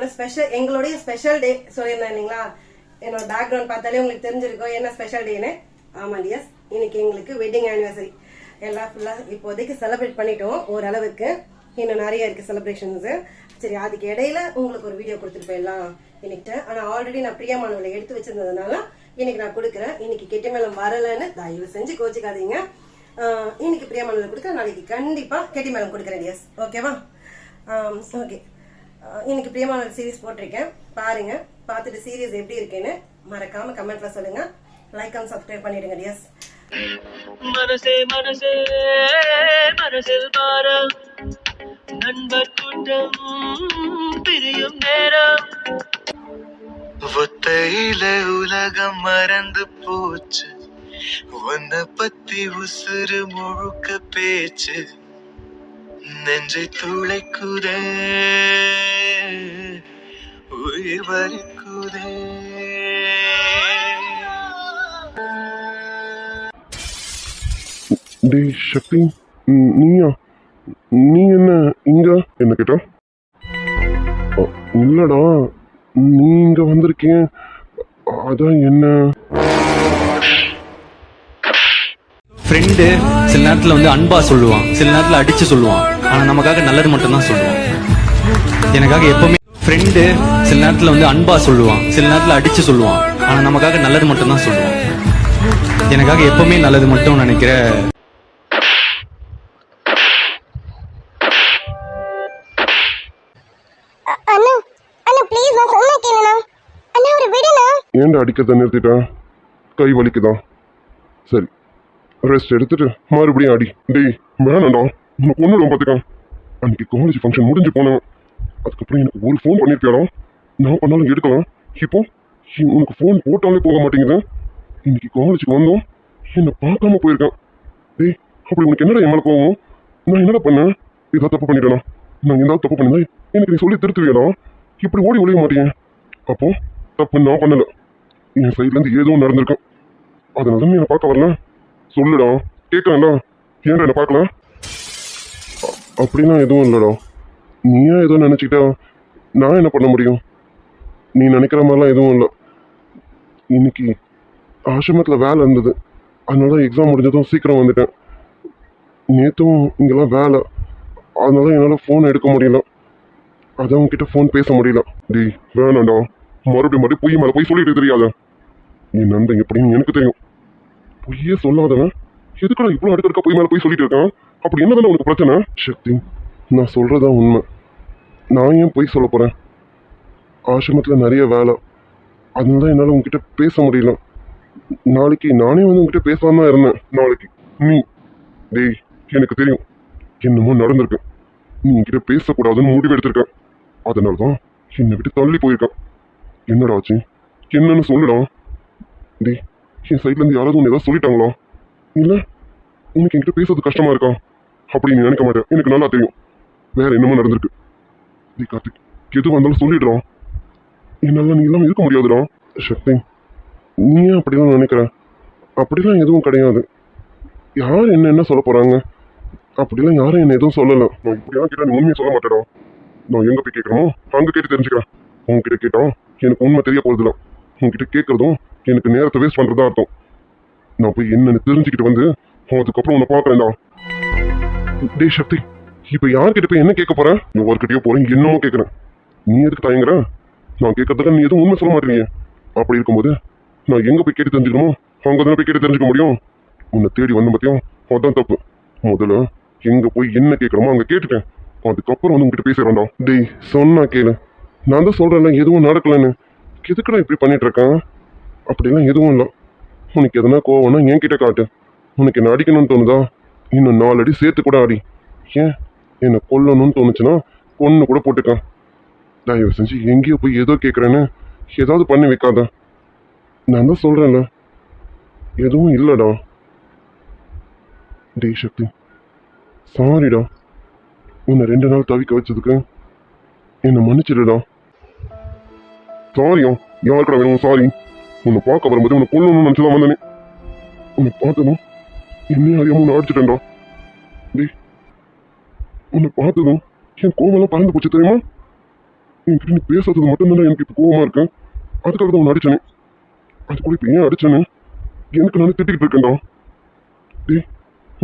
எங்களுடைய special day சொல்லியிருந்தேன் இல்லைங்களா. என்னோட பேக்ரவுண்ட் பார்த்தாலே உங்களுக்கு தெரிஞ்சிருக்கும் என்ன ஸ்பெஷல் டேன்னு. ஆமா டியர்ஸ், இன்னைக்கு எங்களுக்கு வெட்டிங் ஆனிவர்சரி எல்லாம் ஃபுல்லா இப்போதைக்கு செலிப்ரேட் பண்ணிட்டோம் ஓரளவுக்கு. இன்னும் நிறைய இருக்கு செலிப்ரேஷன்ஸ். சரி, அதுக்கு இடையில உங்களுக்கு ஒரு வீடியோ கொடுத்துட்டு போயிடலாம் இன்னைக்கு. ஆனா ஆல்ரெடி நான் பிரியாமானவளை எடுத்து வச்சிருந்ததுனால இன்னைக்கு நான் கொடுக்குறேன். இன்னைக்கு கெட்டி மேளம் வரலன்னு தயவு செஞ்சு கோச்சிக்காதீங்க. இன்னைக்கு பிரியாமானவளை கொடுக்க, நாளைக்கு கண்டிப்பா கெட்டி மேளம் கொடுக்குறேன் டியர்ஸ். ஓகேவா? ஓகே, இன்னைக்கு பிரியமானவர் சீரீஸ் போட்டிருக்கேன், பாருங்க. பார்த்துட்டு சீரீஸ் எப்படி இருக்குன்னு மறக்காம கமெண்ட்ல சொல்லுங்க. லைக் அண்ட் சப்ஸ்கிரைப் பண்ணிடுங்க டியர்ஸ். மனசே மனசே மனசில் பாரம், நண்பர் கூட்டம் பிரியும் நேரம், ஒத்தையில உலகம் மறந்து போச்சு, உன்னை பத்தி உசுறு முழுக்க பேச்சு, நெஞ்சை துளைக்குதே உயிர் வலிக்குதே. டேய் சக்தி, நீயா? நீ என்ன இங்க? என்ன கேட்டா? இல்லடா, நீ இங்க வந்திருக்கீங்க, அதான் என்ன. ஃப்ரெண்டு சில நேரத்துல வந்து அன்பா சொல்லுவான், சில நேரத்துல அடிச்சு சொல்லுவான், ஆனா நமக்காக நல்லது மட்டும் தான் சொல்லுவான். எனக்காக எப்பவுமே ஃப்ரெண்டு சில நேரத்துல வந்து அன்பா சொல்லுவான், சில நேரத்துல அடிச்சு சொல்லுவான், ஆனா நமக்காக நல்லது மட்டும் தான் சொல்லுவான். எனக்காக எப்பவுமே நல்லது மட்டும் நினைக்கிற ஏன்டா அடிக்கிறத நிறுத்திட்டா? கை வலிக்குதான். சரி, ரெஸ்ட் எடுத்துட்டு மறுபடியும் அடி. டேய் வேணாண்டா, உனக்கு ஒன்றும் பார்த்துக்க. அன்னைக்கு காலேஜ் ஃபங்க்ஷன் முடிஞ்சு போனேன், அதுக்கப்புறம் எனக்கு ஒரு ஃபோன் பண்ணியிருப்பியாடா. நான் பண்ணாலும் எடுக்கலாம். இப்போ உனக்கு ஃபோன் போட்டாலே போக மாட்டேங்குது. இன்னைக்கு காலேஜுக்கு வந்தோம், என்னை பார்க்காம போயிருக்கேன். டேய், அப்படி உனக்கு என்னடா என் மேலே போகும்? நான் என்னடா பண்ணேன்? ஏதாவது தப்பு பண்ணிட்டேனா? நான் ஏதாவது தப்பு பண்ணியிருந்தேன் எனக்கு நீ சொல்லி திருத்துவியடா. இப்படி ஓடி ஒழிய மாட்டீங்க. அப்போ தப்பு நான் பண்ணலை, என் சைட்லேருந்து ஏதோ நடந்திருக்கும். அதனால நீ என்னை பார்க்க வரல. சொல்லுடா, கேட்கறேன்டா. ஏன்டா என்னை பார்க்கல? அப்படின்னா எதுவும் இல்லைடா. நீயா ஏதோ நினச்சிக்கிட்டா நான் என்ன பண்ண முடியும்? நீ நினைக்கிற மாதிரிலாம் எதுவும் இல்லை. இன்னைக்கு ஆசிரமத்தில் வேலை இருந்தது, அதனால எக்ஸாம் முடிஞ்சதும் சீக்கிரம் வந்துட்டேன். நேற்றும் இங்கெல்லாம் வேலை, அதனால என்னால் ஃபோன் எடுக்க முடியல, அதான் உங்ககிட்ட ஃபோன் பேச முடியல. டேய் வேணாண்டா, மறுபடியும் பொய் மேலே போய் சொல்லிட்டு தெரியாத. என் நண்பன் எப்படின்னு எனக்கு தெரியும். பொய்யே சொல்லாதவன் எதுக்குடா இவ்வளோ அடுக்க பொய் மேலே போய் சொல்லிட்டு இருக்கான்? அப்படி என்னதானே உனக்கு பிரச்சனை? சக்தி, நான் சொல்றதா உண்மை. நான் ஏன் பொய் சொல்ல போறேன்? ஆசிரமத்தில் நிறைய வேலை, அதனால என்னால் உங்ககிட்ட பேச முடியல. நாளைக்கு நானே வந்து உங்ககிட்ட பேசாம தான் இருந்தேன். நாளைக்கு நீ, டேய் எனக்கு தெரியும் என்னமோ நடந்திருக்கு. நீ என்கிட்ட பேசக்கூடாதுன்னு முடிவு எடுத்திருக்கேன், அதனால தான் என்னை விட்டு தள்ளி போயிருக்கேன். என்னடா ஆச்சு? என்னன்னு சொல்லுடா. டேய், என் சைட்லேருந்து யாராவது ஒன்று ஏதாவது சொல்லிட்டாங்களா? இல்லை உனக்கு என்கிட்ட பேசுறது கஷ்டமா இருக்கா? அப்படி நீ நினைக்க மாட்டேன், எனக்கு நல்லா தெரியும். வேற என்னமோ நடந்திருக்கு. டேய் கார்த்திக், எது வந்தாலும் சொல்லிடுறான். என்னால நீ இல்லாமல் இருக்க முடியாதுடா. சக்தி, நீ ஏன் அப்படிதான் நினைக்கிற? அப்படிலாம் எதுவும் கிடையாது. யார் என்ன சொல்ல போறாங்க? அப்படிலாம் யாரும் என்ன எதுவும் சொல்லலை. நான் இப்படிலாம் கேட்டா நீ உண்மையை சொல்ல மாட்டேடா. நான் எங்க போய் கேட்கணுமோ அங்கே கேட்டு தெரிஞ்சுக்கிறேன். உங்ககிட்ட கேட்டா எனக்கு உண்மை தெரிய போறதில்ல. உங்ககிட்ட கேட்கறதும் எனக்கு நேரத்தை வேஸ்ட் பண்றதா அர்த்தம். நான் போய் என்னன்னு தெரிஞ்சுக்கிட்டு வந்து அதுக்கப்புறம் உன்னை பார்க்கறேன்டா. டேய் சக்தி, இப்ப யார்கிட்ட போய் என்ன கேட்க போறேன்? நீ ஒருக்கிட்டயோ போறேன், என்னமோ கேட்கறேன். நீ எதுக்கு தயங்குற? நான் கேட்கறதுக்கு நீ எதுவும் உண்மை சொல்ல மாட்டேங்க. அப்படி இருக்கும்போது நான் எங்க போய் கேட்டு தெரிஞ்சுக்கணுமோ அங்கே தானே போய் கேட்டு தெரிஞ்சுக்க முடியும். உன்னை தேடி வந்த பத்தியும் அதான் தப்பு. முதல்ல எங்க போய் என்ன கேட்கறோமோ அங்க கேட்டுட்டேன், அதுக்கப்புறம் வந்து உங்ககிட்ட பேசுறேன்டா. டேய் சொன்னா கேளு, நான் தான் சொல்றேன்ல எதுவும் நடக்கலன்னு. எதுக்குடா இப்படி பண்ணிட்டு இருக்கான்? அப்படிலாம் எதுவும் இல்லை. உனக்கு எதனா கோவம்னா என்கிட்ட காட்டு. உனக்கு என்ன அடிக்கணும்னு தோணுதா? இன்னும் 4 அடி சேர்த்து கூட அடி. ஏன் என்னை கொல்லணும்னு தோணுச்சுன்னா கொன்று கூட போட்டுக்கான். தயவு செஞ்சு எங்கேயோ போய் ஏதோ கேட்குறேன்னு ஏதாவது பண்ணி வைக்காத. நான் தான் சொல்றேன்ல எதுவும் இல்லைடா. டேய் சக்தி, சாரிடா. உன்னை 2 நாள் தவிக்க வச்சதுக்கு என்னை மன்னிச்சிடுடா. சாரியா? யாருக்கடா வேணும் சாரி? உன்னை பார்க்க வரும்போது உன்னை கொல்லணும்னு நினச்சிதான் வந்தனே. உன்னை பார்த்ததும் என்னையும் அறியாம உன்னை அடிச்சிட்டேன்டா. டேய், உன்னை பார்த்ததும் என் கோவெல்லாம் பறந்து போச்சு தெரியுமா? என்கிட்ட நீ பேசாதது மட்டும்தான் எனக்கு இப்போ கோவமா இருக்கேன். அதுக்காக தான் உன்னை அடிச்சேனே. அது கூட இப்போ ஏன் அடிச்சேன்னு எனக்கு நானே திட்டிக்கிட்டு இருக்கேன்டா. டேய்,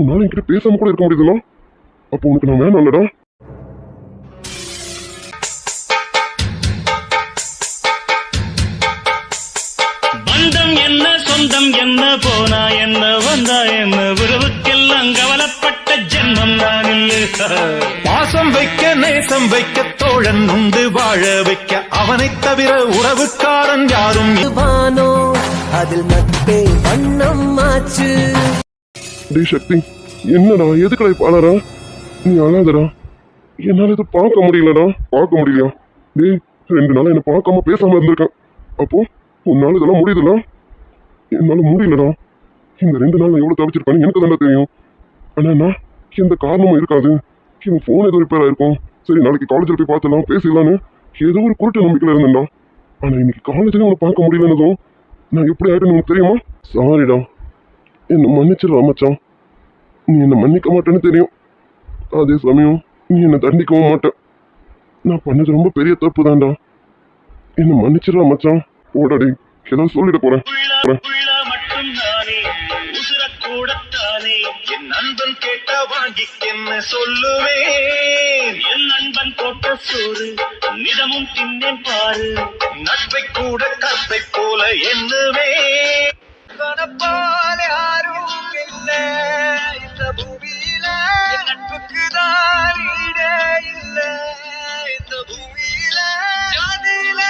உன்னால என்கிட்ட பேசாம கூட இருக்க முடியுதுல்ல? அப்போ உனக்கு நான் வேணாம் இல்லடா? பந்தம் என்ன சொந்தம் என்ன போனா என்ன வந்தா என்ன உறவுக்கெல்லாம் கவலைப்பட்ட ஜென்மம் நான் இல்லை. பாசம் வைக்க நேசம் வைக்க தோழன் உண்டு வாழ வைக்க அவனைத் தவிர உறவுக்காரன் யாரும் வானோ அதில் நட்பே வண்ணம் ஆச்சு. டேய் சக்தி, என்னடா எதுக்கடா இப்போ அழறா? நீ அழாதடா. என்னால இதை பார்க்க முடியலடா. பார்க்க முடியலையா? டேய், 2 நாளா என்னை பார்க்காம பேசாம இருந்திருக்கேன். அப்போ உன்னால இதெல்லாம் முடியுதுல்ல? என்னால முடியலடா. இந்த 2 நாள் நான் எவ்வளவு தவிச்சிருப்பேன்னு எனக்கு தானே தெரியும். ஆனா நான் எந்த காரணமும் இருக்காது. என் ஃபோன் ஏதோ ரிப்பேர் ஆயிருக்கும். சரி, நாளைக்கு காலேஜில் போய் பார்த்துலாம் பேசலான்னு ஏதோ ஒரு குருட்டு நம்பிக்கையில் இருந்தேன்டா. ஆனா இன்னைக்கு காலேஜ்லேயும் உன்னை பார்க்க முடியலன்னதும் நான் எப்படி ஆயிட்டேன்னு உனக்கு தெரியுமா? சாரிடா, என்னை மன்னிச்சிடா மச்சான். நீ என்னை மன்னிக்க மாட்டேன்னு தெரியும். அதே சமயம் நீ என்னை தண்டிக்கவும் மாட்டேன். நான் பண்ணது ரொம்ப பெரிய தப்பு தான்டா. என்னை மன்னிச்சிடா மச்சான். ஓடாடி, ஏதாவது சொல்லிட போறேன். உள்ள மட்டும் நானே உசுரக்கூடத்தானே என் நண்பன் கேட்டா வாங்கிக்கென்ன சொல்லுவேன். என் நண்பன் போட்ட சோறு நிதமும் தின்னேன் பாரு. நட்பை கூட கற்பை போல எண்ணுவேன். போல யாரும் இல்ல இந்த பூமியில, நட்புக்கு தான் ஈடே இல்ல இந்த பூமியில. ஜாதியில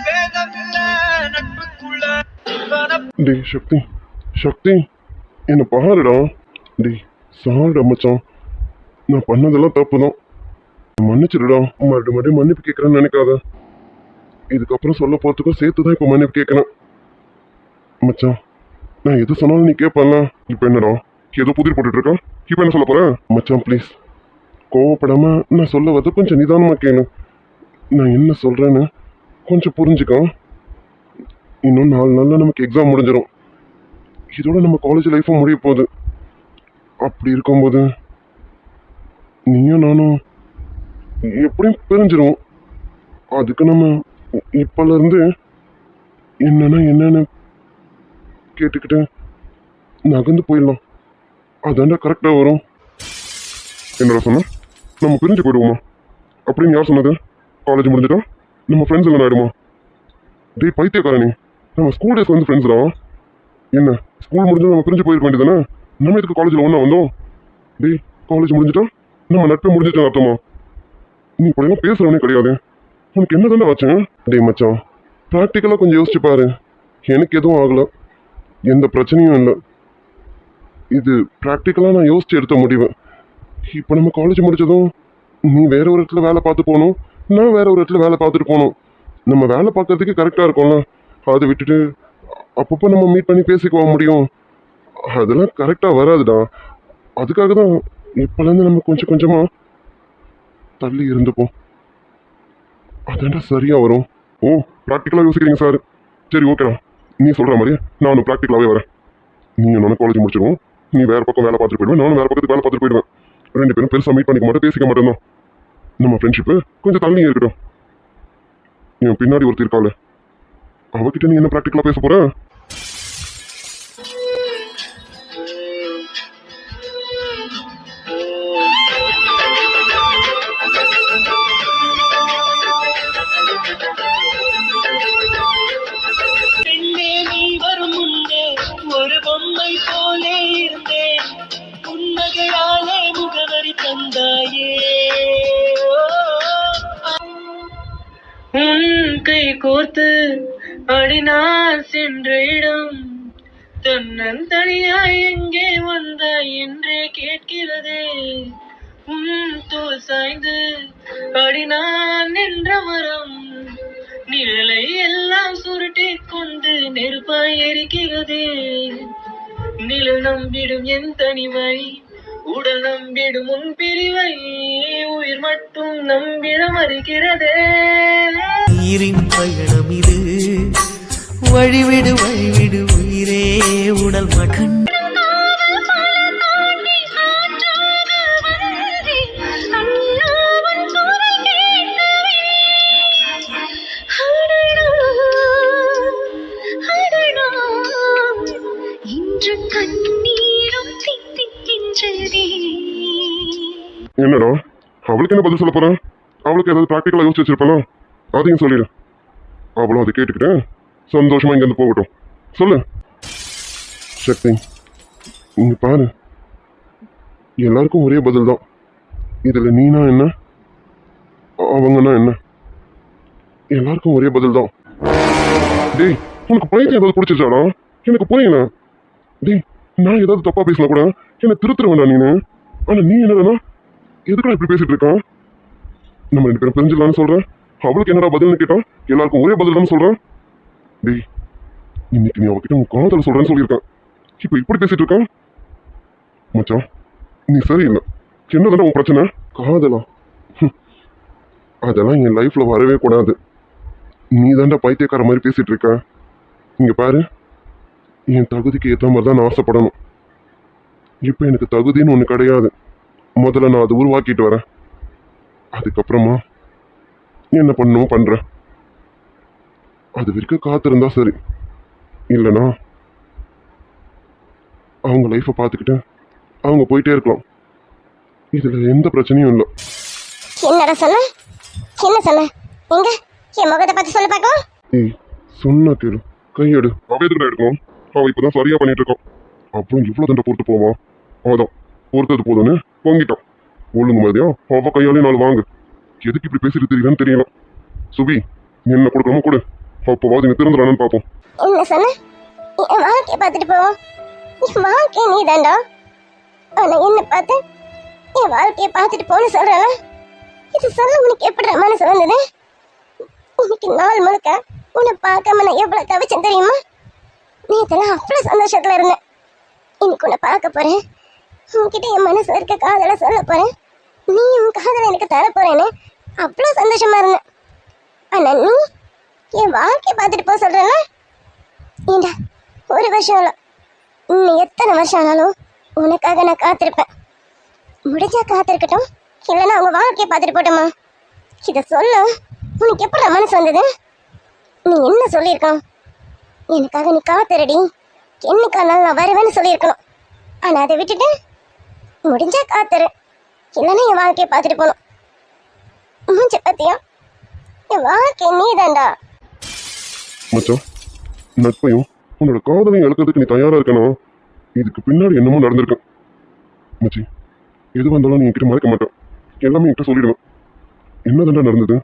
பேதம் இல்ல நட்புக்குள்ள. டேய் சக்தி, சக்தி, என்னை பாருடா. டேய் சாரிடா மச்சான். நான் பண்ணதெல்லாம் தப்பு தான். மன்னிச்சிடுடா. மறுபடியும் மன்னிப்பு கேட்குறேன்னு நினைக்காத. இதுக்கப்புறம் சொல்ல போறதுக்கும் சேர்த்து தான் இப்போ மன்னிப்பு கேட்குறேன் மச்சான். நான் எது சொன்னாலும் நீ கேட்பல. இப்போ என்னடா ஏதோ புதிர் போட்டுட்டு இருக்கா? இப்போ என்ன சொல்ல போற? மச்சான் ப்ளீஸ், கோவப்படாம நான் சொல்ல வந்து கொஞ்சம் நிதானமா கேளு. நான் என்ன சொல்றேன்னு கொஞ்சம் புரிஞ்சுக்க. இன்னும் 4 நாள்ல நமக்கு எக்ஸாம் முடிஞ்சிடும். இதோட நம்ம காலேஜ் லைஃப்பும் முடிய போகுது. அப்படி இருக்கும்போது நீயும் நானும் எப்படியும் பிரிஞ்சிருவோம். அதுக்கு நம்ம இப்பல இருந்து என்னன்னு கேட்டுக்கிட்டு நகர்ந்து போயிடலாம். அதாண்டா கரெக்டா வரும். என்னடா சொன்ன? நம்ம பிரிஞ்சு போயிடுவோமா? அப்படின்னு யார் சொன்னது? காலேஜ் முடிஞ்சிட்டா நம்ம ஃப்ரெண்ட்ஸ் எல்லாம் ஆயிடுமா? டேய் பைத்தியக்காரனே, நம்ம ஸ்கூல் டேஸ்ல வந்து ஃப்ரெண்ட்ஸ்டா. என்ன ஸ்கூல் முடிஞ்சா நம்ம பிரிஞ்சு போயிருக்க வேண்டியதானே? நம்ம இதுக்கு காலேஜில் ஒன்றா வந்தோம். டேய் காலேஜ் முடிஞ்சிட்டா நம்ம நட்பே முடிஞ்சிட்டா அர்த்தமா? நீ இப்படிலாம் பேசுறவனே கிடையாது. உனக்கு என்ன தானே ஆச்சு? டேய் மச்சான், ப்ராக்டிக்கலாக கொஞ்சம் யோசிச்சு பாரு. எனக்கு எதுவும் ஆகலை, எந்த பிரச்சனையும் இல்லை. இது ப்ராக்டிக்கலாக நான் யோசிச்சு எடுத்த முடிவு. இப்போ நம்ம காலேஜ் முடிச்சதும் நீ வேற ஒரு இடத்துல வேலை பார்த்து போகணும், நான் வேற ஒரு இடத்துல வேலை பார்த்துட்டு போகணும். நம்ம வேலை பார்க்கறதுக்கு கரெக்டாக இருக்கும்ல. அதை விட்டுட்டு அப்பப்போ நம்ம மீட் பண்ணி பேசிக்க முடியும். அதெல்லாம் கரெக்டாக வராதுடா. அதுக்காக தான் இப்போலேருந்து நம்ம கொஞ்சம் கொஞ்சமாக தள்ளி இருந்துப்போம். அதாண்டா சரியாக வரும். ஓ, ப்ராக்டிக்கலாக யோசிக்கிறீங்க சார். சரி ஓகேடா, நீ சொல்கிற மாதிரியே நானும் ப்ராக்டிக்கலாகவே வரேன். நீ என்னோட காலேஜ் முடிச்சிடுவோம். நீ வேறு பக்கம் வேலை பார்த்துட்டு போயிடுவேன், நானும் வேறு பக்கத்துக்கு வேலை பார்த்துட்டு போயிடுவேன். 2 பேரும் பெருசாக மீட் பண்ணிக்க மாட்டோம், பேசிக்க மாட்டோம் தான். நம்ம ஃப்ரெண்ட்ஷிப்பு கொஞ்சம் தள்ளி இருக்கட்டும். என் பின்னாடி ஒருத்தர் இருக்காள், அவகிட்ட நீ என்ன ப்ராக்டிக்கலாக பேச போகிற? பெண்ணே நீ வரும் முன்னே ஒரு பொம்மை போலே இருந்தேன். புன்னகையாலே முகவரி தந்தாயே. உன் கை கோர்த்து அடினார் சென்ற இடம் தன்னந்தனியாய் எங்கே வந்தாய் என்றே கேட்கிறதே. உன் தோல் சாய்ந்து அடினான் நின்ற மரம் நிழலை எல்லாம் சுருட்டி கொண்டு நெருப்பாய் எரிக்கிறதே. நிழல் நம்பிடும் என் தனிமை, உடல் நம்பிடும் உன் பிரிவை, உயிர் மட்டும் நம்பிட மறுக்கிறதே. உயிரின் பயணம் இது, வழிவிடு வழிவிடு உயிரே உடல் மகன். என்னடா அவளுக்கு என்ன பதில் சொல்ல போறேன்? அவளுக்கு ஏதாவது ப்ராக்டிக்கலாக யோசிச்சு வச்சிருப்பாளா? அதையும் சொல்லிடு. அவளும் அதை கேட்டுக்கிட்டு சந்தோஷமா இங்கேருந்து போகட்டும். சொல்லு சக்தி. இங்க பாரு, எல்லாருக்கும் ஒரே பதில் தான். இதுல நீனா என்ன, அவங்கன்னா என்ன, எல்லாருக்கும் ஒரே பதில் தான். டேய், உனக்கு பைத்தியம் ஏதாவது பிடிச்சிருச்சாடா? எனக்கு புரியல. டேய், நான் ஏதாவது தப்பா பேசினா கூட என்ன திருத்துற வேண்டாம் நீனு. ஆனா நீ என்னடா எதுக்குடா இப்படி பேசிட்டு இருக்கான்? நம்ம 2 பேரும் பிரிஞ்சிடலான்னு சொல்றேன். அவளுக்கு என்னடா பதில்னு கேட்டா எல்லாருக்கும் ஒரே பதில் தான் சொல்றேன். டேய், இன்னைக்கு நீ அவகிட்ட உன் காதல சொல்றேன்னு சொல்லியிருக்கான். இப்ப இப்படி பேசிட்டு இருக்கான். மச்சான், நீ சரியில்லை. என்னதானே உன் பிரச்சனை? காதலா? அதெல்லாம் என் லைஃப்ல வரவே கூடாது. நீ தாண்டா பைத்தியக்கார மாதிரி பேசிட்டு இருக்க. இங்க பாரு, என் தகுதிக்கு ஏற்ற மாதிரி தான் நான் ஆசைப்படணும். இப்போ எனக்கு தகுதின்னு ஒன்று கிடையாது. முதல்ல நான் அதை உருவாக்கிட்டு வரேன். அதுக்கப்புறமா என்ன பண்ணணும் பண்றேன். அது வரைக்கும் காத்திருந்தா சரி. இல்லைனா அவங்க லைஃப்பை பார்த்துக்கிட்டு அவங்க போயிட்டே இருக்கலாம். இதுல எந்த பிரச்சனையும் இல்லை. என்னடா சொன்ன? என்ன சொன்ன? எங்க என் முகத்தை பார்த்து சொல்ல பார்க்கலாம். ஏய், சொன்னா கேளு. கையெடு. அவ எதுக்குடா எடுக்கணும்? அவ இப்பதான் சரியா பண்ணிட்டு இருக்கான். அப்புறம் இவ்வளவு தண்டை பொறுத்து போவான். அதான் பொறுத்தது போதுன்னு பொங்கிட்டான். ஒழுங்கு மாதிரியா அவ கையாலே 4 வாங்கு. எதுக்கு இப்படி பேசிட்டு தெரியலன்னு தெரியல. சுபி, என்ன கொடுக்கணுமோ கொடு. அப்போவாது நீ திறந்துடானு பார்ப்போம். என்ன சொன்ன? என் வாழ்க்கைய பார்த்துட்டு போவோம். என் வாழ்க்கைய நீ தாண்டா. ஆனா என்ன பார்த்து என் வாழ்க்கைய பார்த்துட்டு போன்னு சொல்றேன். இது சொல்ல உனக்கு எப்படி மனசு வந்தது? இன்னைக்கு நாள் முழுக்க உன்னை பார்க்காம நான் எவ்வளவு தவிச்சேன் தெரியுமா? நேத்தெல்லாம் அவ்வளவு சந்தோஷத்துல இருந்தேன். இன்னைக்கு உன்னை பார்க்க போறேன். உன்கிட்ட என் மனசுல இருக்க காதலை சொல்ல போறேன். நீ உன் காதலை எனக்கு தர போறேன்னு அவ்வளவு சந்தோஷமா இருந்தேன். ஆனா நீ என் வாழ்க்கைய பார்த்துட்டு போக சொல்றேன்னா? ஏண்டா, 1 வருஷம் இல்லை, இன்னும் எத்தனை வருஷம் ஆனாலும் உனக்காக நான் காத்திருப்பேன். முடிஞ்சா காத்திருக்கட்டும், இல்லைன்னா அவங்க வாழ்க்கைய பார்த்துட்டு போட்டோமா? இதை சொல்ல உனக்கு எப்படி மனசு வந்தது? நீ என்ன சொல்லியிருக்கான்? எனக்காக நீ காத்திரடி, என்னைக்கானாலும் நான் வருவேன்னு சொல்லியிருக்கணும். ஆனால் அதை விட்டுட்டு முடிஞ்சா காத்துரு, இல்லைன்னா என் வாழ்க்கைய பார்த்துட்டு போகணும். மூஞ்ச பத்தியா? என் வாழ்க்கை நீ தாண்டா. மச்சான், நட்பையும் உன்னோட காதலையும் இழக்கிறதுக்கு நீ தயாரா இருக்கணும். இதுக்கு பின்னாடி என்னமோ நடந்திருக்கு. மச்சி, எது வந்தாலும் நீ என்கிட்ட மறைக்க மாட்டேன். எல்லாமே என்கிட்ட சொல்லிடுவேன். என்ன தாண்டா நடந்தது?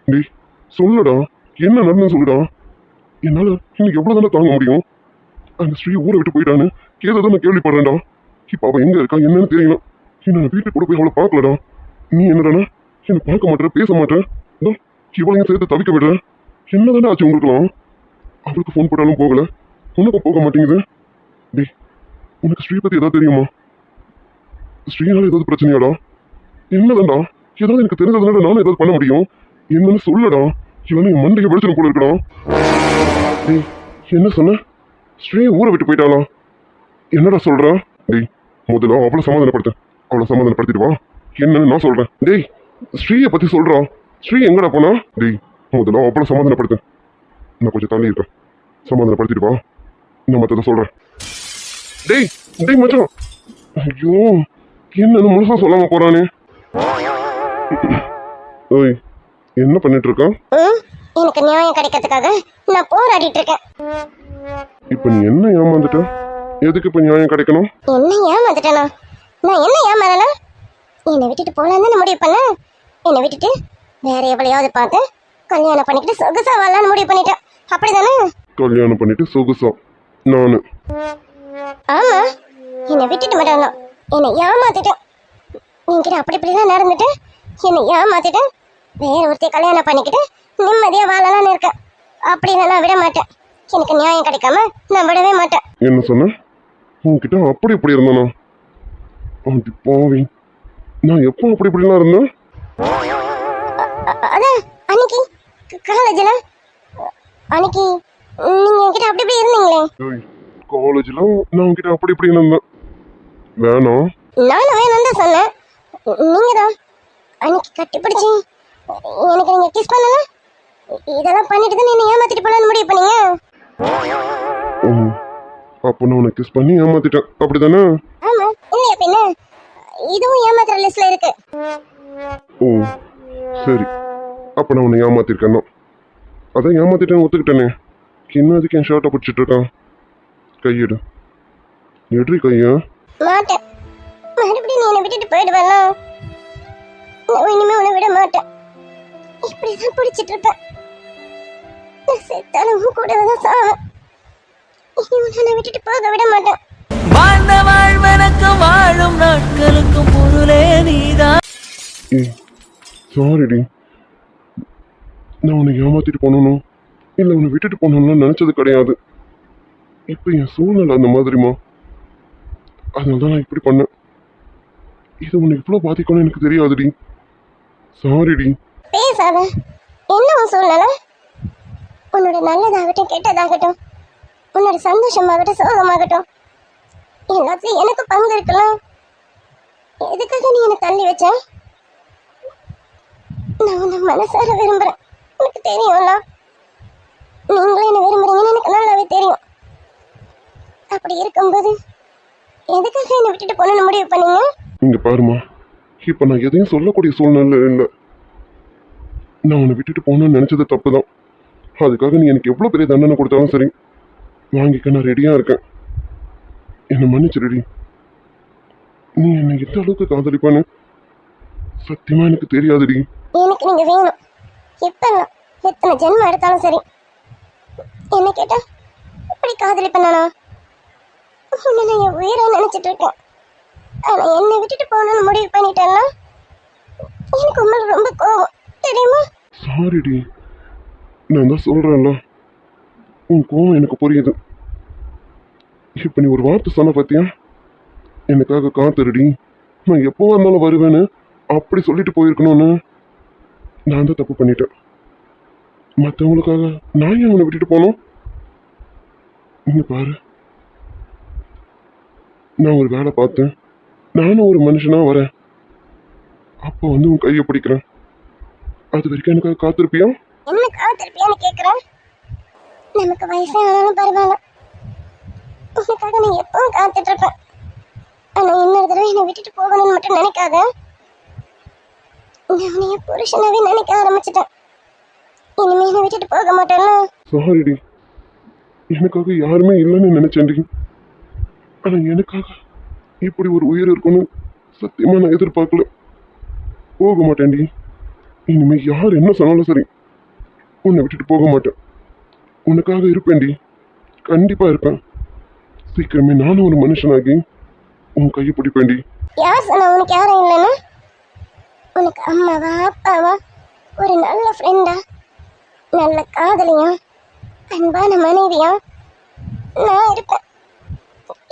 டேய் சொல்லுடா, என்ன நடந்ததுன்னு சொல்லுடா. என்னால இன்னைக்கு எவ்வளவு தானே தாங்க முடியும்? அந்த ஸ்ரீ ஊரை விட்டு போயிட்டான்னு ஏதாவது நான் கேள்விப்படுறேன்டா. இப்ப அவ எங்க இருக்கா என்னன்னு தெரியல. என்ன வீட்டுக்கு கூட போய் அவளை பார்க்கலடா. நீ என்னடானா என்னை பார்க்க மாட்டேன், பேச மாட்டேன், இவளையும் சேர்த்து தவிக்க விடுறேன். என்னதாண்டா ஆச்சு உங்களுக்குலாம்? அவளுக்கு ஃபோன் போட்டாலும் போகல, உனக்கும் போக மாட்டேங்குது. டேய், உனக்கு ஸ்ரீ பத்தி ஏதாவது தெரியுமா? ஸ்ரீனால ஏதாவது பிரச்சனையாடா? என்னதாண்டா? ஏதாவது எனக்கு தெரிஞ்சதுனால நானும் ஏதாவது பண்ண முடியும். என்னன்னு சொல்லடா. இவனு என் மண்டையை வெடிச்சிடும் போல இருக்கடா. டேய், என்ன சொன்ன? ஸ்ரீ ஊரை விட்டு போயிட்டாளா? என்னடா சொல்ற? டேய், முதல்ல அவளை சமாதானப்படுத்த. அவளை சமாதானப்படுத்திட்டு வா, என்னன்னு நான் சொல்றேன். டேய், ஸ்ரீயை பத்தி சொல்றா. ஸ்ரீ எங்கடா போனா? டேய், முதல்ல அவளை சமாதானப்படுத்த. நான் கொஞ்சம் தள்ளி இருக்கேன், சமாதானப்படுத்திட்டு வா, நான் மற்றதை சொல்றேன். டேய் டேய் மச்சான், ஐயோ என்னன்னு முழுசா சொல்லாம போறானே. ஓய், என்ன பண்ணிட்டு இருக்கான்? எனக்கு நியாயம் கிடைக்கிறதுக்காக நான் போராடிட்டு இருக்கேன். இப்ப நீ என்ன ஏமாந்துட்ட? எதுக்கு இப்ப நியாயம் கிடைக்கணும்? என்ன ஏமாந்துட்டேனா? நான் என்ன ஏமாறனா? என்னை விட்டுட்டு போலான்னு முடிவு பண்ண. என்னை விட்டுட்டு வேற எவ்வளையாவது பார்த்து கல்யாணம் பண்ணிக்கிட்டு சொகுசா வாழலான்னு முடிவு பண்ணிட்டேன். அப்படிதானே? கல்யாணம் பண்ணிட்டு சொகுசா நானு? ஆமா, என்னை விட்டுட்டு மாட்டாங்க. என்னை ஏமாத்திட்டேன். நீங்கிட்ட அப்படி இப்படிலாம் நடந்துட்டு என்னை ஏமாத்திட்டேன். வேற ஒருத்தைய கல்யாணம் பண்ணிக்கிட்டு நிம்மதியா வாழலான்னு இருக்கேன். அப்படி நான் விட மாட்டேன். எனக்கு நியாயம் கிடைக்காம நான் விடவே மாட்டேன். என்ன சொன்ன? உன்கிட்ட அப்படி இப்படி இருந்தானா? அது பாவி, நான் எப்போ அப்படி இப்படிலாம் இருந்தேன்? அதான் அன்னைக்கு காலேஜ்ல அன்னைக்கு நீங்க என்கிட்ட அப்படி இப்படி இருந்தீங்களே. காலேஜ்ல நான் உன்கிட்ட அப்படி இப்படி இருந்தேன். வேணாம், நானும் வேணும் தான் சொன்னேன். நீங்க தான் அன்னைக்கு கட்டி பிடிச்சி எனக்கு நீங்க கிஸ் பண்ணல. இதெல்லாம் பண்ணிட்டு தான் என்ன ஏமாத்திட்டு போலான்னு முடிவு பண்ணீங்க. அப்போ நான் உனக்கு கிஸ் பண்ணி ஏமாத்திட்டேன், அப்படிதானே? ஆமா, இல்லையா பின்ன? இதுவும் ஏமாத்துற லிஸ்ட்ல இருக்கு. ஓ சரி, அப்போ நான் உன்னை ஏமாத்திருக்கேன் தான். அதான் ஏமாத்திட்டேன்னு ஒத்துக்கிட்டேனே. இன்னும் அதுக்கு என் ஷர்ட்டை பிடிச்சிட்டு இருக்கான். கையெடு, எடுறி கையா. மாட்டேன். மறுபடியும் நீ என்னை விட்டுட்டு போயிடுவேன்னா நான் இனிமே உன்னை விட மாட்டேன். இப்படிதான் பிடிச்சிட்டு இருப்பேன். நான் செத்தாலும் உன் கூடவே தான் சாவேன். இனி உன்னை விட்டுட்டு போக விட மாட்டேன். வாழ்ந்த வாழ்வனுக்கும் வாழும் நாட்களுக்கும் பொருளே நீதான். ஏய் சாரிடி, நான் உன்னை ஏமாத்திட்டு போனணும் இல்லை உன்னை விட்டுட்டு போனோம்லாம் நினச்சது கிடையாது. இப்போ என் சூழ்நிலை அந்த மாதிரிமா, அதனால தான் நான் இப்படி பண்ணேன். இது உன்னை இவ்வளோ பாதிக்கணும்னு எனக்கு தெரியாதுடி. சாரிடி. பேசாத. என்ன உன் சூழ்நிலை? உன்னோட நல்லதாகட்டும் கெட்டதாகட்டும், உன்னோட சந்தோஷமாகட்டும் சோகமாகட்டும், எல்லாத்துலயும் எனக்கு பங்கு இருக்கலாம். எதுக்காக நீ என்னை தள்ளி வச்ச? நான் உன்னை மனசார விரும்புறேன். எனக்கு தெரியும்ல, நீங்களும் என்ன விரும்புறீங்கன்னு எனக்கு நல்லாவே தெரியும். அப்படி இருக்கும்போது எதுக்காக என்னை விட்டுட்டு போகணும்னு முடிவு பண்ணீங்க? இங்க பாருமா, இப்போ நான் எதையும் சொல்லக்கூடிய சூழ்நிலை இல்லை. நான் உன்னை விட்டுட்டு போகணும்னு நினச்சது தப்பு தான். அதுக்காக நீ எனக்கு எவ்வளோ பெரிய தண்டனை கொடுத்தாலும் சரி வாங்கிக்க நான் ரெடியாக இருக்கேன். என்னை மன்னிச்சிருடி. நீ என்னை எந்த அளவுக்கு காதலிப்பான்னு சத்தியமா எனக்கு தெரியாதுடி. எனக்கு நீங்க வேணும். எப்பெல்லாம் எத்தனை ஜென்மம் எடுத்தாலும் சரி. என்ன கேட்டா இப்படி காதலி பண்ணனா? உன்னை நான் என் உயிரை நினைச்சிட்டு இருக்கேன். ஆனா என்னை விட்டுட்டு போகணும்னு முடிவு பண்ணிட்டேன்னா எனக்கு உண்மையில ரொம்ப கோவம், தெரியுமா? சாரிடி, நான் தான் சொல்றேன்ல, உன் கோவம் எனக்கு புரியுது. இப்போ நீ ஒரு வார்த்தை சொன்ன பார்த்தியா, எனக்காக காத்துருடி, நான் எப்போ வந்தாலும் வருவேன்னு அப்படி சொல்லிட்டு போயிருக்கணும்னு. நான் தான் தப்பு பண்ணிட்டேன். மற்றவங்களுக்காக நான் ஏன் உன்னை விட்டுட்டு போனோம்? இங்க பாரு, நான் ஒரு வேலை பார்த்தேன், நானும் ஒரு மனுஷனா வரேன். அப்போ வந்து உன் கையை பிடிக்கிறேன். அது வரைக்கும் எனக்காக காத்திருப்பியா? என்ன காத்திருப்பியான்னு கேக்குறேன். நமக்கு வயசானாலும் பரவாயில்ல, உனக்காக நான் எப்பவும் காத்துட்டு இருப்பேன். ஆனா இன்னொரு தடவை என்னை விட்டுட்டு போகணும்னு மட்டும் நினைக்காத. நான் உன்னைய புருஷனாவே நினைக்க ஆரம்பிச்சிட்டேன். இனிமே என்னை விட்டுட்டு போக மாட்டேன்னா? சாரிடி, எனக்காக யாருமே இல்லைன்னு நினைச்சேன்டி. ஆனா எனக்காக இப்படி ஒரு உயிர் இருக்குன்னு சத்தியமா நான் எதிர்பார்க்கல. போக மாட்டேன்டி. இனிமே யார் என்ன சொன்னாலும் சரி உன்னை விட்டுட்டு போக மாட்டேன். உனக்காக இருப்பேன்டி, கண்டிப்பா இருப்பேன். சீக்கிரமே நானும் ஒரு மனுஷனாகி உன் கையை பிடிப்பேன்டி. யார் சொன்னா உனக்கு யாரும் இல்லைன்னா? உனக்கு அம்மாவா அப்பாவா, ஒரு நல்ல ஃப்ரெண்டா, நல்ல காதலியா, அன்பான மனைவியா நான் இருப்பேன்.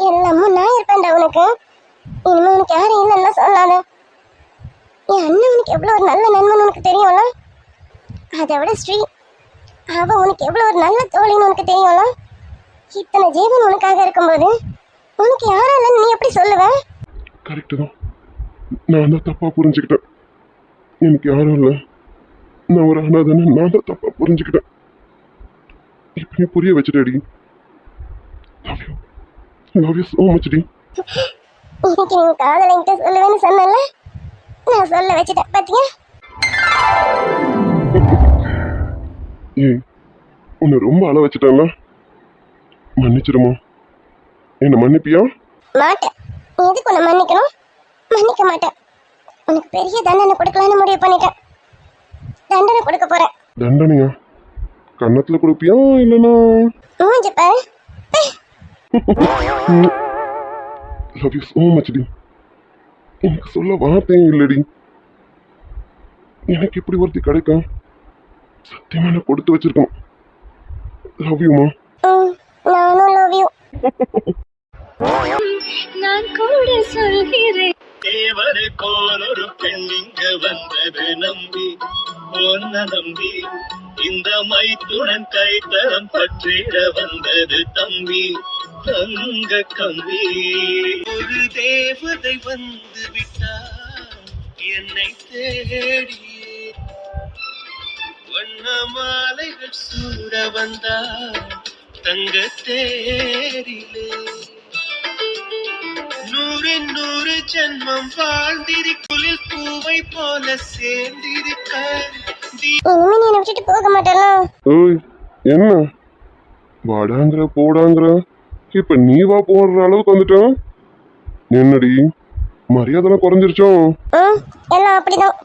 எல்லாமும் நான் இருப்பேன்டா உனக்கு. இனிமே உனக்கு யாரும் இல்லைன்னா சொல்லாத. என் அண்ணன் உனக்கு எவ்வளோ ஒரு நல்ல நண்பன் உனக்கு தெரியும்ல. அதை விட ஸ்ரீ, அவ உனக்கு எவ்வளோ ஒரு நல்ல தோழின்னு உனக்கு தெரியும்ல. இத்தனை ஜீவன் உனக்காக இருக்கும்போது உனக்கு யாரும் இல்லைன்னு நீ எப்படி சொல்லுவ? கரெக்டு தான், நான் தான் தப்பா புரிஞ்சுக்கிட்டேன். எனக்கு யாரும் இல்லை, நான் ஒரு அனாதைன்னு நான் தான் தப்பா புரிஞ்சுக்கிட்டேன். இப்போ நீ புரிய வச்சுட்டேடி. லவ் யூ ஸோ மச் டி. இன்னைக்கு நீ காதலிங்கிட்ட சொல்லுவேன்னு சொன்னல, நான் சொல்ல வச்சுட்டேன் பாத்தியா? ஏய், உன்னை ரொம்ப அழ வச்சுட்டேன்ல, மன்னிச்சிடுமா? என்ன மன்னிப்பியா? மாட்டேன். நீ எதுக்கு உன்னை மன்னிக்கணும்? மன்னிக்க மாட்டேன். உனக்கு பெரிய தண்டனை கொடுக்கலான்னு முடிவு பண்ணிட்டேன். தண்டனை கொடுக்க போறேன். தண்டனையா? கன்னத்துல கொடுப்பியா இல்லைன்னா? மூஞ்சி பாரு. லவ் யூ ஸோ மச் டி. எனக்கு சொல்ல வார்த்தையும் இல்லடி. எனக்கு இப்படி ஒருத்தி கிடைக்கும் சத்தியமா நான் கொடுத்து வச்சிருக்கேன். லவ் யூமா. நானும் லவ் யூ. நான் கூட சொல்கிறேன். தேவருக்கோர் ஒரு பெண் இங்கு வந்தது நம்பி, ஒன்ன நம்பி இந்த மைத்துடன் கைத்தரம் பற்றிட வந்தது தம்பி, தங்க கம்பி. ஒரு தேவதை வந்து விட்டார் என்னை தேடியே, வண்ண மாலைகள் சூட வந்தார் தங்க தேரிலே. நூறு ஜென்மம் வாழ்ந்திருக்குளில் பூவை போல சேர்ந்திருக்க இனிமே நீ என்னை விட்டுட்டு போக மாட்டேன்னா? ஏய் என்ன வாடாங்கிற போடாங்கிற இப்ப நீ வா போடுற அளவுக்கு வந்துட்டான். என்னடி மரியாதைலாம் குறைஞ்சிருச்சோ? எல்லாம் அப்படிதான்.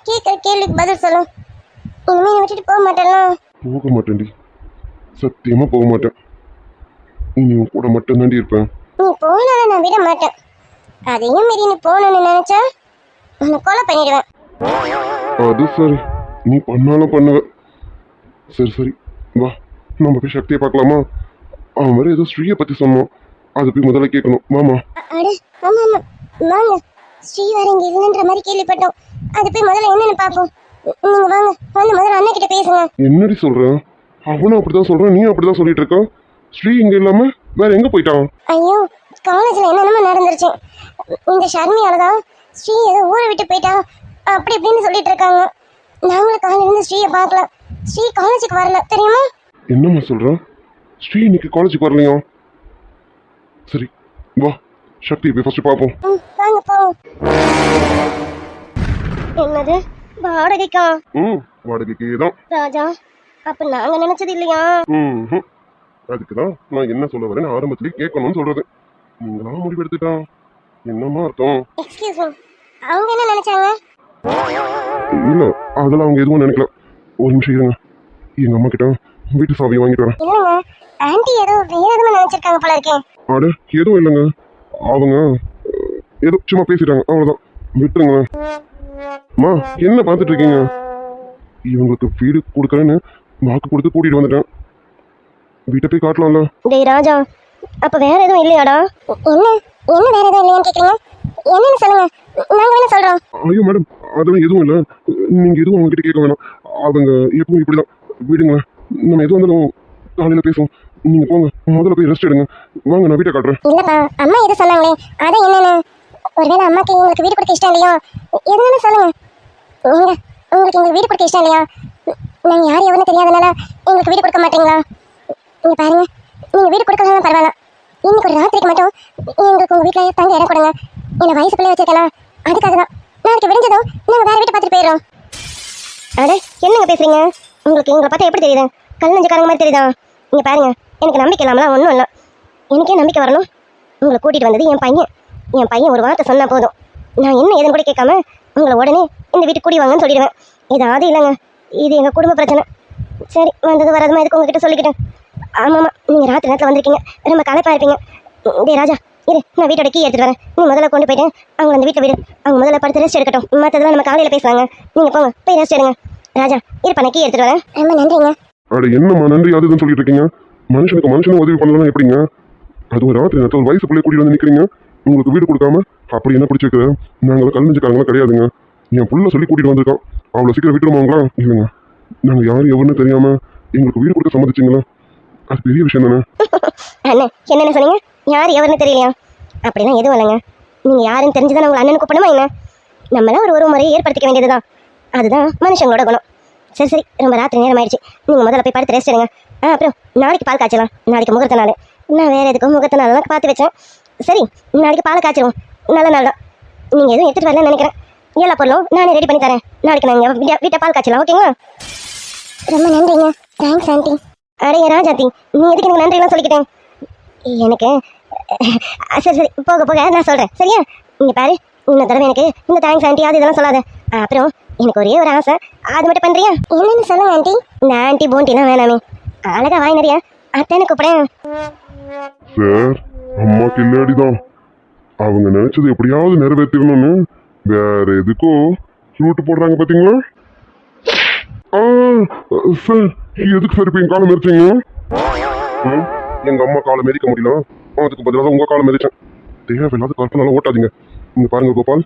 கேட்குற கேள்விக்கு பதில் சொல்லு. இனிமே என்னை விட்டுட்டு போக மாட்டேன்னா? போக மாட்டேன்டி, சத்தியமா போக மாட்டேன். இனி உன் கூட மட்டும்தாண்டி இருப்பேன். நீ போனாலும் நான் விட மாட்டேன். அதையும் மீறி நீ போகணும்னு நினைச்சா உன்னை கொலை பண்ணிடுவேன். அது சரி, நீ பண்ணாலும் பண்ணுவ. சரி சரி வா, நம்ம போய் சக்தியை பார்க்கலாமா? அவன் வேற ஏதோ ஸ்ரீயை பத்தி சொன்னான், அதை போய் முதல்ல கேட்கணும். வாமா. அட ஆமா ஆமா வாங்க. ஸ்ரீ வேற இங்க இல்லைன்ற மாதிரி கேள்விப்பட்டோம். அது போய் முதல்ல என்னன்னு பார்ப்போம். நீங்க வாங்க, வந்து முதல்ல அண்ணா கிட்ட பேசுங்க. என்னடி சொல்ற? அவனும் அப்படிதான் சொல்றான், நீ அப்படிதான் சொல்லிட்டு இருக்க. ஸ்ரீ இங்க இல்லாம வேற எங்க போயிட்டான்? ஐயோ, காலேஜ்ல என்னென்னமோ நடந்துருச்சு. இந்த ஷர்மியாலதான் ஸ்ரீ ஏதோ ஊரை விட்டு போயிட்டா அப்படி இப்படின்னு சொல்லிட்டு இருக்காங்க. நாங்களும் காலையில இருந்து ஸ்ரீயை பார்க்கல. ஸ்ரீ காலேஜுக்கு வரல தெரியுமா? என்னம்மா சொல்ற? ஸ்ரீ இன்னைக்கு காலேஜுக்கு வரலையா? சரி வா, சக்தியை போய் ஃபர்ஸ்ட் பார்ப்போம். வாங்க போவோம். என்னது வாடகைக்கா? வாடகைக்கு தான். ராஜா, அப்ப நாங்க நினைச்சது இல்லையா? அதுக்குதான் நான் என்ன சொல்ல வரேன்னு ஆரம்பத்திலேயே கேட்கணும்னு சொல்றது. நீங்களா முடிவெடுத்துட்டான் என்னமா அர்த்தம்? எக்ஸ்கியூஸ் மீ, அவங்க என்ன நினைச்சாங்க? இல்ல அதெல்லாம் அவங்க எதுவும் நினைக்கல. ஒரு நிமிஷம் இருங்க, எங்க அம்மா கிட்ட வீட்டு சாவியை வாங்கிட்டு வரேன். இல்லைங்க, ஆன்ட்டி ஏதோ வேற எதுவும் நினைச்சிருக்காங்க போல இருக்கேன். அட எதுவும் இல்லைங்க, அவங்க ஏதோ சும்மா பேசிட்டாங்க, அவ்வளவுதான், விட்டுருங்க. அம்மா என்ன பார்த்துட்டு இருக்கீங்க? இவங்களுக்கு வீடு கொடுக்கறேன்னு வாக்கு கொடுத்து கூட்டிட்டு வந்துட்டேன். வீட்டை போய் காட்டலாம்ல. டேய் ராஜா, அப்ப வேற எதுவும் இல்லையாடா? என்ன என்ன வேற எதுவும் இல்லையான்னு கேக்குறீங்க? என்னன்னு சொல்லுங்க, நாங்க என்ன சொல்றோம்? ஐயோ மேடம், அதெல்லாம் எதுவும் இல்லை, நீங்க எதுவும் அவங்க கிட்ட கேட்க வேணாம். அவங்க எப்பவும் இப்படிதான், விடுங்க. நம்ம எதுவும் வந்தாலும் காலையில பேசுவோம். நீங்க போங்க, முதல்ல போய் ரெஸ்ட் எடுங்க. வாங்க, நான் வீட்டை காட்டுறேன். இல்லப்பா, அம்மா எது சொன்னாங்களே அதான் என்னன்னு. ஒருவேளை அம்மாக்கு உங்களுக்கு வீடு கொடுக்க இஷ்டம் இல்லையா? எதுன்னு சொல்லுங்க. நீங்க உங்களுக்கு எங்களுக்கு வீடு கொடுக்க இஷ்டம் இல்லையா? நாங்க யாரும் எவனும் தெரியாதனால எங்களுக்கு வீடு கொடுக்க மாட்டீங்களா? நீங்க பாருங்க, நீங்க வீடு கொடுக்கலாம் பரவாயில்ல, இன்னைக்கு ஒரு ராத்திரிக்கு மட்டும் எங்களுக்கு உங்க வீட்டுல தங்க இடம் கொடுங்க. என்ன வயசு பிள்ளை வச்சிருக்கலாம், அதுக்காக தான். நாளைக்கு விடிஞ்சதும் நாங்க வேற வீட்டை பார்த்துட்டு போயிடுறோம். அட என்னங்க பேசுறீங்க? உங்களுக்கு எங்களை பார்த்தா எப்படி தெரியுது? கல் நெஞ்சக்காரங்க மாதிரி தெரியுதா? நீங்க பாருங்க, எனக்கு நம்பிக்கை இல்லாமலாம் ஒன்றும் இல்லை. எனக்கே நம்பிக்கை வரணும். உங்களை கூட்டிட்டு வந்தது என் பையன் ஒரு வார்த்தை சொன்னா போதும், நான் என்ன ஏதுன்னு கூட கேட்காம உங்களை உடனே இந்த வீட்டுக்கு கூடி வாங்கன்னு சொல்லிடுவேன். இது அது இல்லைங்க, இது எங்க குடும்ப பிரச்சனை. சரி, வந்தது வராதுமா எதுக்கு உங்ககிட்ட சொல்லிக்கிட்டேன். ஆமாம்மா, நீங்கள் ராத்திரி நேரத்தில் வந்திருக்கீங்க, ரொம்ப களைப்பாக இருப்பீங்க. டே ராஜா, இரு, நான் வீட்டோட கீ எடுத்துட்டு வரேன். நீ முதல்ல கொண்டு போயிட்டு அவங்க அந்த வீட்டில் விடு. அவங்க முதல்ல படுத்து ரெஸ்ட் எடுக்கட்டும். மற்றதெல்லாம் நம்ம காலையில் பேசுவாங்க. நீங்கள் போங்க, போய் ரெஸ்ட் எடுங்க. ராஜா, இருப்பா, நான் கீ எடுத்துட்டு வரேன். ரொம்ப நன்றிங்க. அட என்னம்மா நன்றி அதுன்னு சொல்லிட்டு இருக்கீங்க? மனுஷனுக்கு உதவி பண்ணலாம் எப்படிங்க? அது ஒரு ராத்திரி நேரத்தில் வயசு பிள்ளைய கூட்டிட்டு வந்து நிற்கிறீங்க. உங்களுக்கு வீடு கொடுக்காம அப்படி என்ன பிடிச்சி வைக்கிற? நாங்கள் கல் நெஞ்சுக்காரங்களாம் கிடையாதுங்க. என் புள்ள சொல்லி கூட்டிட்டு வந்திருக்கோம். அவ்வளோ சீக்கிரம் விட்டுருமாங்களா? இல்லைங்க, நாங்கள் யாரும் எவருன்னு தெரியாம எங்களுக்கு வீடு கொடுக்க சம்மதிச்சிங்களா? அது பெரிய விஷயம் தானே. அண்ணன் என்னென்ன சொன்னீங்க? யார் எவருன்னு தெரியலையா? அப்படிலாம் எதுவும் இல்லைங்க. நீங்கள் யாருன்னு தெரிஞ்சுதான் உங்கள் அண்ணனுக்கு கூப்பிடணுமா என்ன? நம்மளாம் ஒரு முறையை ஏற்படுத்திக்க வேண்டியதுதான். அதுதான் மனுஷங்களோட குணம். சரி சரி, ரொம்ப ராத்திரி நேரம் ஆயிடுச்சு. நீங்கள் முதல்ல போய் படுத்து ரெஸ்ட் எடுங்க. அப்புறம் நாளைக்கு பால் காய்ச்சலாம். நாளைக்கு முகூர்த்த நாள். நான் வேறு எதுக்கும் முகூர்த்த நாளெல்லாம் பார்த்து வச்சேன். சரி, நாளைக்கு பாலை காய்ச்சிருவோம். நல்ல நாள் தான். நீங்கள் எதுவும் எடுத்துகிட்டு வரலன்னு நினைக்கிறேன். எல்லா பொருளும் நானே ரெடி பண்ணி தரேன். நாளைக்கு நாங்கள் வீட்டை பால் காய்ச்சலாம், ஓகேங்களா? ரொம்ப நன்றிங்க. Thanks aunty. அடைய ராஜாத்தி, நீ எதுக்கு எனக்கு நன்றிலாம் சொல்லிக்கிட்டேன்? எனக்கு சரி சரி, போக போக நான் சொல்கிறேன், சரியா? நீங்கள் பாரு, இன்னொரு தடவை எனக்கு இந்த தேங்க்ஸ் ஆண்டி அது இதெல்லாம் சொல்லாத. அப்புறம் எனக்கு ஒரே ஒரு ஆசை, அது மட்டும் பண்ணுறியா? என்னன்னு சொல்லுங்க ஆண்டி. இந்த ஆண்டி போண்டிலாம் வேணாமே, அழகா வாய் நிறையா அத்தைன்னு கூப்பிடேன். சார், அம்மா கில்லாடிதான். அவங்க நினைச்சது எப்படியாவது நிறைவேற்றணும்னு வேற எதுக்கோ ரூட்டு போடுறாங்க பாத்தீங்களா? சார், எதுக்கு சார் இப்ப என் காலம் மிதிச்சீங்க? எங்க அம்மா காலம் மிதிக்க முடியல, அதுக்கு பதிலாக உங்க காலம் மிதிச்சேன். தேவையில்லாத கற்பனால ஓட்டாதீங்க. நீங்க பாருங்க கோபால்,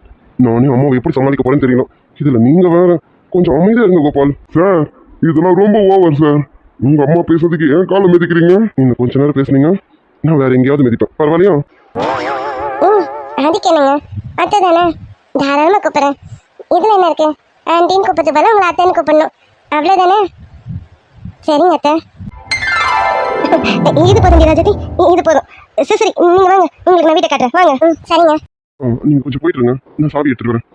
நானே அம்மாவை எப்படி சமாளிக்க போறேன்னு தெரியல. இதுல நீங்க வேற கொஞ்சம் அமைதியா இருங்க கோபால். சார், இதெல்லாம் ரொம்ப ஓவர் சார். உங்க அம்மா பேசுறதுக்கு ஏன் காலம் மிதிக்கிறீங்க? இன்னும் கொஞ்ச நேரம் பேசுனீங்க, நான் வேற எங்கேயாவது மிதிப்பேன். பரவாயில்லையா? அதுக்கு என்னங்க, அத்தை தானே, தாராளமாக கூப்பிட்றேன். இதில் என்ன இருக்கு? ஆண்டின்னு கூப்பிட்டு போல உங்களை அத்தைன்னு கூப்பிடணும், அவ்வளோதானே? சரிங்க அத்தை. இது போதும் ராஜதி, இது போதும். சரி சரி நீங்க வாங்க, உங்களுக்கு நான் வீட்டை காட்டுறேன் வாங்க. சரிங்க. நீங்கள் கொஞ்சம் போயிட்டு இருங்க, நான் சாவி எடுத்துட்டு வரேன்.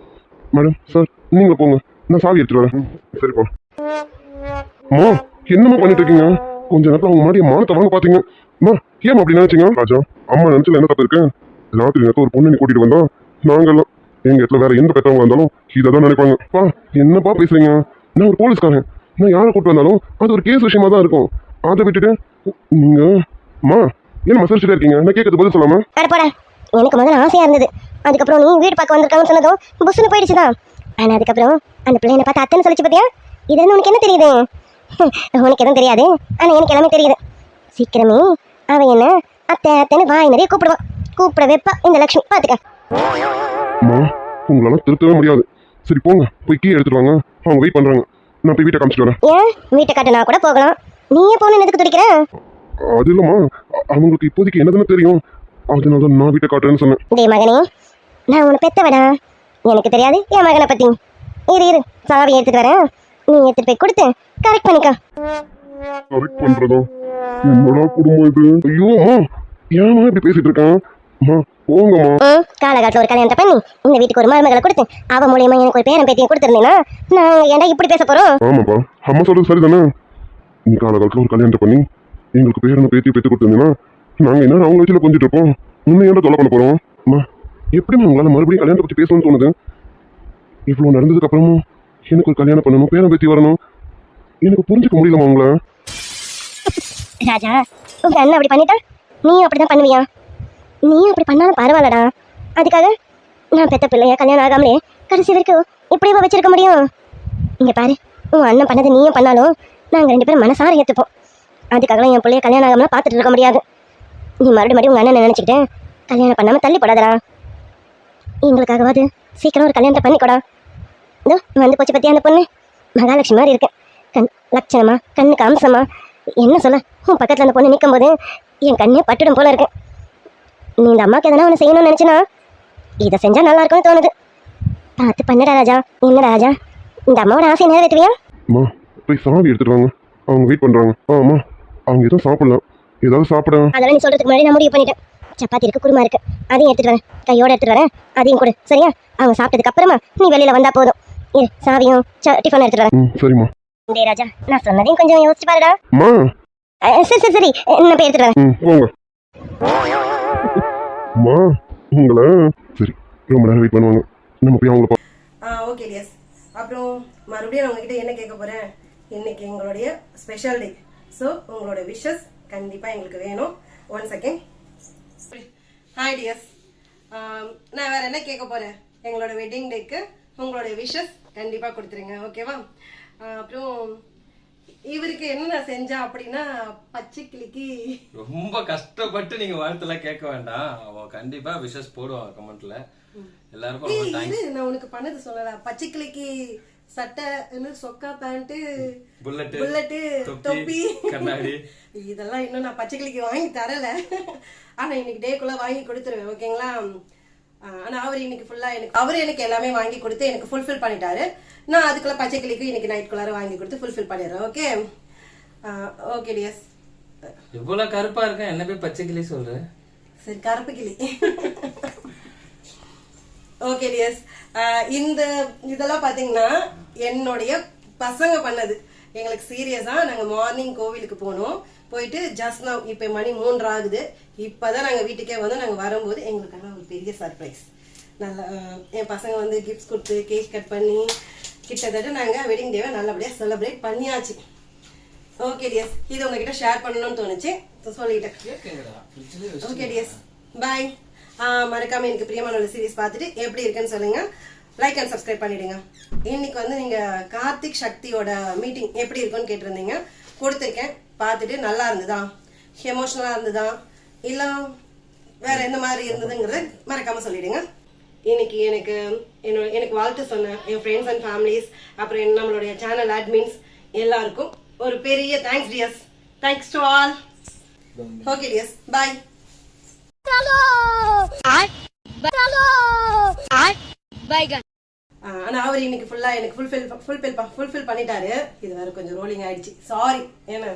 மேடம் சார் நீங்கள் போங்க, நான் சாவி எடுத்துட்டு வரேன். சரிப்பா. அம்மா என்னம்மா பண்ணிட்டு இருக்கீங்க? கொஞ்ச நேரத்தில் அவங்க முன்னாடி மானத்தை வாங்க பார்த்தீங்க. அம்மா ஏன் அப்படி நினைச்சீங்க? ராஜா அம்மா நினைச்சல என்ன தப்பு இருக்கு? ராத்திரி நேரத்தில் ஒரு பொண்ணு நீ கூட்டிட்டு வந்தா நாங்கெல்லாம் எங்க இடத்துல வேற எந்த பெற்றவங்க வந்தாலும் இதை தான் நினைப்பாங்க. பா என்னப்பா பேசுறீங்க? நான் ஒரு போலீஸ்காரன், நான் யாரை கூட்டு வந்தாலும் அது ஒரு கேஸ் விஷயமா தான் இருக்கும். அதை விட்டுட்டு நீங்க அம்மா என்ன மசரிச்சுட்டே இருக்கீங்க? நான் கேட்கறது பதில் சொல்லாம? அட போடா, எனக்கு முதல்ல ஆசையா இருந்தது. அதுக்கப்புறம் நீ வீடு பார்க்க வந்திருக்காங்கன்னு சொன்னதும் புஸ்ஸுன்னு போயிடுச்சுதான். ஆனா அதுக்கப்புறம் அந்த பிள்ளை என்ன பார்த்து அத்தைன்னு சொல்லிச்சு பாத்தியா? இது வந்து உனக்கு என்ன தெரியுது? உனக்கு எதுவும் தெரியாது, ஆனா எனக்கு எல்லாமே தெரியுது. சீக்கிரமே அவன் என்ன அத்தை அத்தைன்னு வாய் நிறைய கூப்பிடுவான். கூப்பிட வைப்பா இந்த லட்சுமி, பாத்துக்க. அம்மா உங்களால திருத்தவே முடியாது. சரி போங்க, போய் கீ எடுத்துட்டு வாங்க, அவங்க வெயிட் பண்றாங்க. நான் போய் வீட்டை காமிச்சிட்டு வரேன். ஏன் வீட்டை காட்டுனா கூட போகலாம், நீயே போன எதுக்கு துடிக்கிற? அது இல்லம்மா, அவங்களுக்கு இப்போதைக்கு என்னதுன்னு தெரியும், அதனால தான் நான் வீட்டை காட்டுறேன்னு சொன்னேன். டேய் மகனே, நான் உன்னை பெத்தவடா, எனக்கு தெரியாது என் மகனை பத்தி. இரு சாவி எடுத்துட்டு வரேன், நீ எடுத்துட்டு போய் கொடுத்து கரெக்ட் பண்ணிக்க. கரெக்ட் பண்றதா? என்னடா குடும்பம் இது? ஐயோ அம்மா ஏமா இப்படி பேசிட்டு இருக்கான்? அம்மா போங்கம்மா. காலகாட்டில் ஒரு கல்யாணத்தை பண்ணி இந்த வீட்டுக்கு ஒரு மருமகளை கொடுத்து அவ மூலியமா எனக்கு ஒரு பேரன் பேத்தியை கொடுத்துருந்தீங்கன்னா நாங்க ஏன்டா இப்படி பேச போறோம்? ஆமாப்பா, அம்மா சொல்றது சரிதானே. நீ காலகாலத்தில் ஒரு கல்யாணத்தை பண்ணி எங்களுக்கு பேரனை பேத்தி பேத்து கொடுத்துருந்தீங்கன்னா நாங்க என்ன அவங்க வச்சுல கொஞ்சிட்டு இருப்போம். இன்னும் ஏன்டா தொலை பண்ண போறோம்? அம்மா எப்படிமா உங்களால மறுபடியும் கல்யாணத்தை பத்தி பேசணும்னு தோணுது? இவ்வளவு நடந்ததுக்கு அப்புறமும் எனக்கு ஒரு கல்யாணம் பண்ணணும், பேரன் பேத்தி வரணும், எனக்கு புரிஞ்சுக்க முடியலமா உங்களை. ராஜா, உங்க அண்ணன் அப்படி பண்ணிட்டா நீ அப்படிதான் பண்ணுவியா? நீ அப்படி பண்ணாலும் பரவாயில்லடா. அதுக்காக நான் பெத்த பிள்ளைய கல்யாணம் ஆகாமலே கடைசி வரைக்கும் இப்படியே வச்சிருக்க முடியும்? இங்க பாரு, உன் அண்ணன் பண்ணது நீயும் பண்ணாலும் நாங்க 2 பேரும் மனசார ஏத்துப்போம். அதுக்காகலாம் என் பிள்ளைய கல்யாணம் ஆகாமலாம் பார்த்துட்டு இருக்க முடியாது. நீ மறுபடியும் உங்க அண்ணனை நினைச்சுக்கிட்டு கல்யாணம் பண்ணாம தள்ளி போடாதடா. எங்களுக்காகவாது சீக்கிரம் ஒரு கல்யாணத்தை பண்ணிக்கூடா. இதோ வந்து போச்சு பத்தியா அந்த பொண்ணு, மகாலட்சுமி மாதிரி இருக்கு. லட்சணமா கண்ணுக்கு அம்சமா, என்ன சொல்ல, உன் பக்கத்துல அந்த பொண்ணு நிற்கும் போது என் கண்ணே பட்டுடும் போல இருக்கு. நீ இந்த அம்மாவுக்கு எதனா ஒன்று செய்யணும்னு நினைச்சினா இதை செஞ்சா நல்லா இருக்கும்னு தோணுது. பார்த்து பண்ணுடா ராஜா. என்னடா ராஜா, இந்த அம்மாவோட ஆசையை நிறைவேற்றுவியா? அம்மா போய் சாவி எடுத்துட்டு வாங்க, அவங்க வெயிட் பண்றாங்க. ஆமா அவங்க எதுவும் சாப்பிடலாம், ஏதாவது சாப்பிட. அதெல்லாம் நீ சொல்றதுக்கு முன்னாடி நான் முடிவு பண்ணிட்டேன். சப்பாத்தி இருக்கு, குருமா இருக்கு, அதையும் எடுத்துட்டு வரேன். கையோட எடுத்துட்டு வரேன், அதையும் கொடு சரியா? அவங்க சாப்பிட்டதுக்கு அப்புறமா நீ வெளியில வந்தா போதும். சாவியும் டிஃபன் எடுத்துட்டு வரேன். சரிம்மா. டேய் ராஜா, நான் சொன்னதையும் கொஞ்சம் யோசிச்சு பாருடா. அம்மா சரி சரி சரி, நான் போய் எடுத்துட்டு வரேன். போங்க. அம்மா உங்களை சரி ரொம்ப நேரம் வெயிட் பண்ணுவாங்க, நம்ம போய் அவங்கள ஓகே டியர்ஸ். அப்புறம் மறுபடியும் நான் உங்ககிட்ட என்ன கேட்க போறேன், இன்னைக்கு எங்களுடைய ஸ்பெஷல் டே. ஸோ உங்களோட விஷஸ் கண்டிப்பா எங்களுக்கு வேணும். 1 செகண்ட். ஹாய் டியர்ஸ், நான் வேற என்ன கேட்க போறேன், எங்களோட வெட்டிங் டேக்கு உங்களோட விஷஸ் கண்டிப்பா கொடுத்துருங்க, ஓகேவா? அப்புறம் இவருக்கு என்ன செஞ்சா அப்படின்னா பச்சை கிளிக்கு ரொம்ப கஷ்டப்பட்டு நீங்க வாழ்த்துலாம் கேட்க வேண்டாம், அவ கண்டிப்பா விஷஸ் போடுவாங்க கமெண்ட்ல. எல்லாருக்கும் ரொம்ப தேங்க்ஸ். நான் உனக்கு பண்ணது சொல்லல, பச்சை கிளிக்கு சட்டை, சொக்கா பேண்ட், புல்லட்டு, தொப்பி, கண்ணாடி, இதெல்லாம் இன்னும் நான் பச்சை கிளிக்கு வாங்கி தரல. ஆனா இன்னைக்கு டேக்குள்ள வாங்கி கொடுத்துருவேன், ஓகேங்களா? ஆனா அவர் இன்னைக்கு ஃபுல்லா எனக்கு எல்லாமே வாங்கி கொடுத்து எனக்கு ஃபுல்ஃபில் பண்ணிட்டாரு. நான் அதுக்குள்ள பச்சை கிளிக்கு இன்னைக்கு நைட்குள்ளார வாங்கி கொடுத்து ஃபுல்ஃபில் பண்ணிடுறேன். Okay okay tears. இவ்வளவு கருப்பா இருக்கேன், என்ன போய் பச்சை கிளி சொல்ற? சரி கருப்பு கிளி. ஓகே டியர்ஸ், இந்த இதெல்லாம் பாத்தீங்கன்னா என்னுடைய பசங்க பண்ணது. எங்களுக்கு சீரியஸா நாங்க மார்னிங் கோவிலுக்கு போனோம், போயிட்டு ஜஸ்ட் நான் இப்ப மணி 3 ஆகுது, இப்பதான் நாங்க வீட்டுக்கே வந்து நாங்க வரும்போது எங்களுக்கான ஒரு பெரிய சர்ப்ரைஸ். நல்லா என் பசங்க வந்து கிஃப்ட்ஸ் கொடுத்து கேக் கட் பண்ணி கிட்டத்தட்ட நாங்க வெட்டிங் டேவை நல்லபடியா செலிப்ரேட் பண்ணியாச்சு. ஓகே டியர்ஸ், இது உங்ககிட்ட ஷேர் பண்ணணும்னு தோணுச்சு, சொல்லிட்டேன். ஓகே டியர்ஸ், பாய். மறக்காம எனக்கு பிரியமான சீரிஸ் பார்த்துட்டு எப்படி இருக்குன்னு சொல்லுங்க, லைக் அண்ட் சப்ஸ்கிரைப் பண்ணிடுங்க. இன்னைக்கு வந்து நீங்க கார்த்திக் சக்தியோட மீட்டிங் எப்படி இருக்குன்னு கேட்டிருந்தீங்க, கொடுத்துருக்கேன். பார்த்துட்டு நல்லா இருந்ததா, எமோஷனலா இருந்ததா, இல்ல வேற எந்த மாதிரி இருந்ததுங்கிறத மறக்காம சொல்லிடுங்க. இன்னைக்கு எனக்கு வாழ்த்து சொன்ன என் ஃப்ரெண்ட்ஸ் அண்ட் ஃபேமிலிஸ், அப்புறம் நம்மளுடைய சேனல் அட்மின்ஸ் எல்லாருக்கும் ஒரு பெரிய thanks dears. Thanks to all. Okay dears, bye. ஆனா அவர் இன்னைக்கு ஃபுல்லா எனக்கு ஃபுல்ஃபில் பண்ணிட்டாரு. இது வேற கொஞ்சம் ரோலிங் ஆயிடுச்சு, சாரி. ஏன்னா